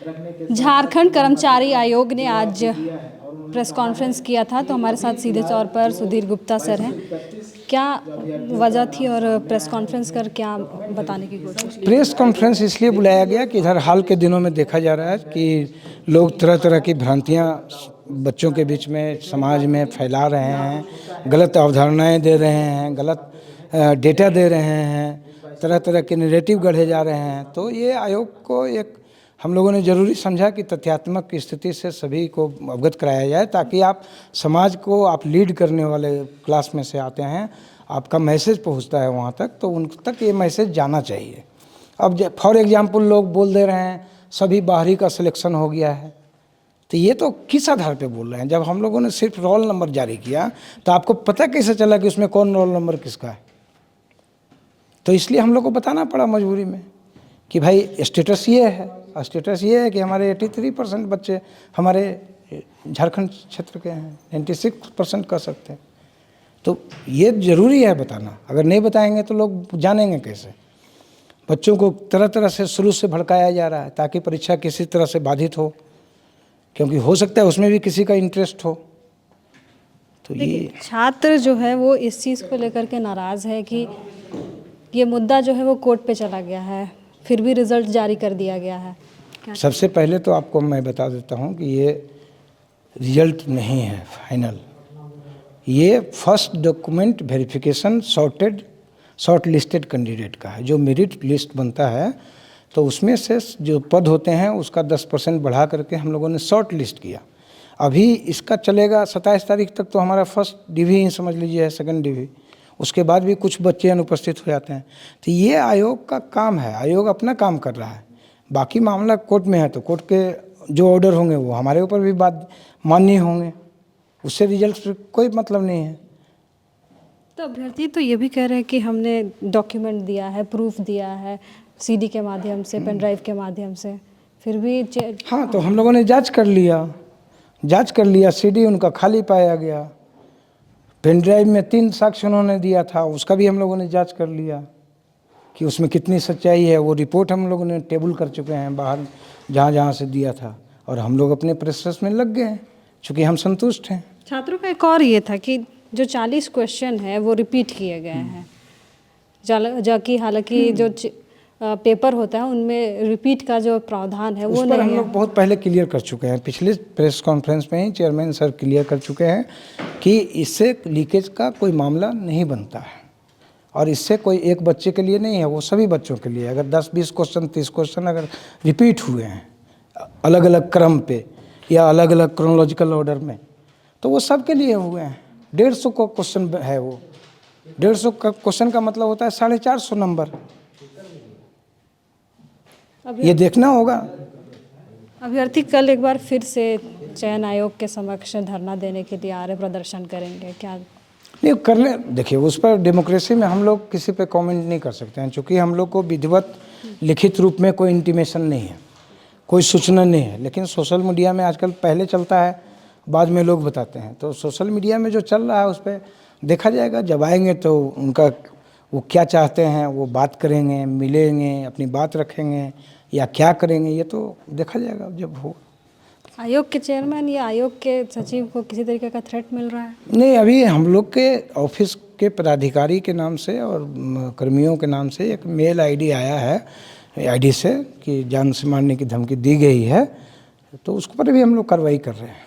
झारखंड कर्मचारी आयोग ने आज प्रेस कॉन्फ्रेंस किया था, तो हमारे साथ सीधे तौर पर सुधीर गुप्ता सर हैं। क्या वजह थी और प्रेस कॉन्फ्रेंस कर क्या बताने की कोशिश की? प्रेस कॉन्फ्रेंस इसलिए बुलाया गया कि इधर हाल के दिनों में देखा जा रहा है कि लोग तरह तरह की भ्रांतियां बच्चों के बीच में समाज में फैला रहे हैं, गलत अवधारणाएं दे रहे हैं, गलत डेटा दे रहे हैं, तरह तरह के नैरेटिव गढ़े जा रहे हैं। तो ये आयोग को एक हम लोगों ने ज़रूरी समझा कि तथ्यात्मक स्थिति से सभी को अवगत कराया जाए, ताकि आप समाज को आप लीड करने वाले क्लास में से आते हैं, आपका मैसेज पहुंचता है वहां तक, तो उन तक ये मैसेज जाना चाहिए। अब फॉर एग्जांपल लोग बोल दे रहे हैं सभी बाहरी का सिलेक्शन हो गया है, तो ये तो किस आधार पे बोल रहे हैं? जब हम लोगों ने सिर्फ रोल नंबर जारी किया तो आपको पता कैसे चला कि उसमें कौन रोल नंबर किसका है? तो इसलिए हम लोग को बताना पड़ा मजबूरी में कि भाई स्टेटस ये है, स्टेटस ये है कि हमारे 83% बच्चे हमारे झारखंड क्षेत्र के हैं, 96% कह सकते हैं। तो ये ज़रूरी है बताना, अगर नहीं बताएंगे तो लोग जानेंगे कैसे? बच्चों को तरह तरह से शुरू से भड़काया जा रहा है ताकि परीक्षा किसी तरह से बाधित हो, क्योंकि हो सकता है उसमें भी किसी का इंटरेस्ट हो। तो ये छात्र जो है वो इस चीज़ को लेकर के नाराज़ है कि ये मुद्दा जो है वो कोर्ट पे चला गया है, फिर भी रिजल्ट जारी कर दिया गया है। सबसे पहले तो आपको मैं बता देता हूँ कि ये रिजल्ट नहीं है फाइनल, ये first document verification short listed candidate का है। जो मेरिट लिस्ट बनता है तो उसमें से जो पद होते हैं उसका 10% बढ़ा करके हम लोगों ने शॉर्ट लिस्ट किया। अभी इसका चलेगा 27 तारीख तक, तो हमारा फर्स्ट डिवी ही समझ लीजिए है, सेकंड डिवी। उसके बाद भी कुछ बच्चे अनुपस्थित हो जाते हैं। तो ये आयोग का काम है, आयोग अपना काम कर रहा है। बाकी मामला कोर्ट में है, तो कोर्ट के जो ऑर्डर होंगे वो हमारे ऊपर भी बात मान्य होंगे, उससे रिजल्ट से कोई मतलब नहीं है। तो अभ्यर्थी तो ये भी कह रहे हैं कि हमने डॉक्यूमेंट दिया है, प्रूफ दिया है, सीडी के माध्यम से, पेन ड्राइव के माध्यम से, फिर भी हाँ, तो हम लोगों ने जांच कर लिया, सीडी उनका खाली पाया गया। पेन ड्राइव में 3 साक्ष्य उन्होंने दिया था, उसका भी हम लोगों ने जांच कर लिया कि उसमें कितनी सच्चाई है। वो रिपोर्ट हम लोगों ने टेबल कर चुके हैं बाहर, जहाँ जहाँ से दिया था, और हम लोग अपने प्रोसेस में लग गए हैं, चूँकि हम संतुष्ट हैं। छात्रों का एक और ये था कि जो 40 क्वेश्चन है वो रिपीट किए गए हैं, जबकि हालांकि जो पेपर होता है उनमें रिपीट का जो प्रावधान है वो उस पर हम लोग बहुत पहले क्लियर कर चुके हैं। पिछले प्रेस कॉन्फ्रेंस में ही चेयरमैन सर क्लियर कर चुके हैं कि इससे लीकेज का कोई मामला नहीं बनता है, और इससे कोई एक बच्चे के लिए नहीं है, वो सभी बच्चों के लिए। अगर 10-20 क्वेश्चन 30 क्वेश्चन अगर रिपीट हुए हैं अलग अलग क्रम पे या अलग अलग क्रोनोलॉजिकल ऑर्डर में, तो वो सब के लिए हुए हैं। 150 का क्वेश्चन है, वो 150 का क्वेश्चन का मतलब होता है 450 नंबर। ये देखना होगा। अभ्यर्थी कल एक बार फिर से चयन आयोग के समक्ष धरना देने के लिए आ रहे, प्रदर्शन करेंगे क्या? नहीं करने, देखिए उस पर डेमोक्रेसी में हम लोग किसी पे कमेंट नहीं कर सकते हैं, क्योंकि हम लोग को विधिवत लिखित रूप में कोई इंटीमेशन नहीं है, कोई सूचना नहीं है। लेकिन सोशल मीडिया में आजकल पहले चलता है, बाद में लोग बताते हैं। तो सोशल मीडिया में जो चल रहा है उस पर देखा जाएगा। जब आएंगे तो उनका वो क्या चाहते हैं वो बात करेंगे, मिलेंगे, अपनी बात रखेंगे या क्या करेंगे, ये तो देखा जाएगा जब हो। आयोग के चेयरमैन या आयोग के सचिव को किसी तरीके का थ्रेट मिल रहा है? नहीं, अभी हम लोग के ऑफिस के पदाधिकारी के नाम से और कर्मियों के नाम से एक मेल आईडी आया है, आईडी से कि जान से मारने की धमकी दी गई है, तो उसके पर भी हम लोग कार्रवाई कर रहे हैं।